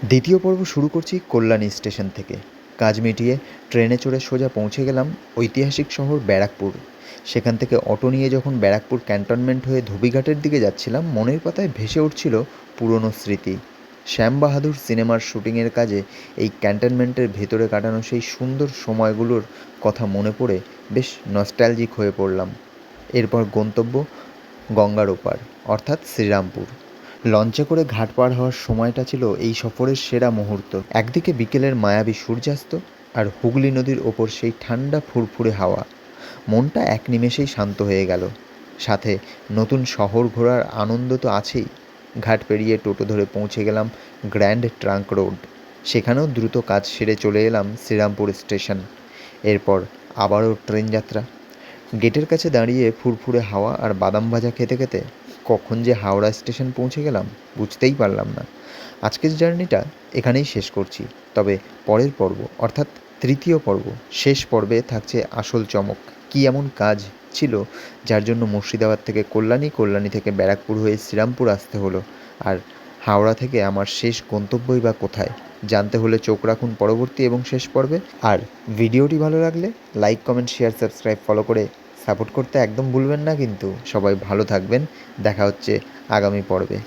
দ্বিতীয় পর্ব শুরু করছি কল্যাণী স্টেশন থেকে। কাজ মিটিয়ে ট্রেনে চড়ে সোজা পৌঁছে গেলাম ঐতিহাসিক শহর ব্যারাকপুর। সেখান থেকে অটো নিয়ে যখন ব্যারাকপুর ক্যান্টনমেন্ট হয়ে ধোবিঘাটের দিকে যাচ্ছিলাম, মনের পাতায় ভেসে উঠছিল পুরনো স্মৃতি। শ্যাম বাহাদুর সিনেমার শুটিংয়ের কাজে এই ক্যান্টনমেন্টের ভেতরে কাটানো সেই সুন্দর সময়গুলোর কথা মনে পড়ে বেশ নস্টালজিক হয়ে পড়লাম। এরপর গন্তব্য গঙ্গার ওপার, অর্থাৎ শ্রীরামপুর। লঞ্চে করে ঘাট পার হওয়ার সময়টা ছিল এই সফরের সেরা মুহূর্ত। একদিকে বিকেলের মায়াবী সূর্যাস্ত, আর হুগলি নদীর ওপর সেই ঠান্ডা ফুরফুরে হাওয়া। মনটা এক নিমেষেই শান্ত হয়ে গেল। সাথে নতুন শহর ঘোরার আনন্দ তো আছেই। ঘাট পেরিয়ে টোটো ধরে পৌঁছে গেলাম গ্র্যান্ড ট্রাঙ্ক রোড। সেখানেও দ্রুত কাজ সেরে চলে এলাম শ্রীরামপুর স্টেশন। এরপর আবারও ট্রেন যাত্রা। গেটের কাছে দাঁড়িয়ে ফুরফুরে হাওয়া আর বাদাম ভাজা খেতে খেতে কখন যে হাওড়া স্টেশন পৌঁছে গেলাম বুঝতেই পারলাম না। আজকের জার্নিটা এখানেই শেষ করছি। তবে পরের পর্ব, অর্থাৎ তৃতীয় পর্ব, শেষ পর্বে থাকছে আসল চমক। কী এমন কাজ ছিল যার জন্য মুর্শিদাবাদ থেকে কল্যাণী, কল্যাণী থেকে ব্যারাকপুর হয়ে শ্রীরামপুর আসতে হলো, আর হাওড়া থেকে আমার শেষ গন্তব্যই বা কোথায়? জানতে হলে চোখ রাখুন পরবর্তী এবং শেষ পর্বে। আর ভিডিওটি ভালো লাগলে like, comment, share, subscribe, follow করে সাপোর্ট করতে একদম ভুলবেন না কিন্তু। সবাই ভালো থাকবেন। দেখা হচ্ছে আগামী পর্বে।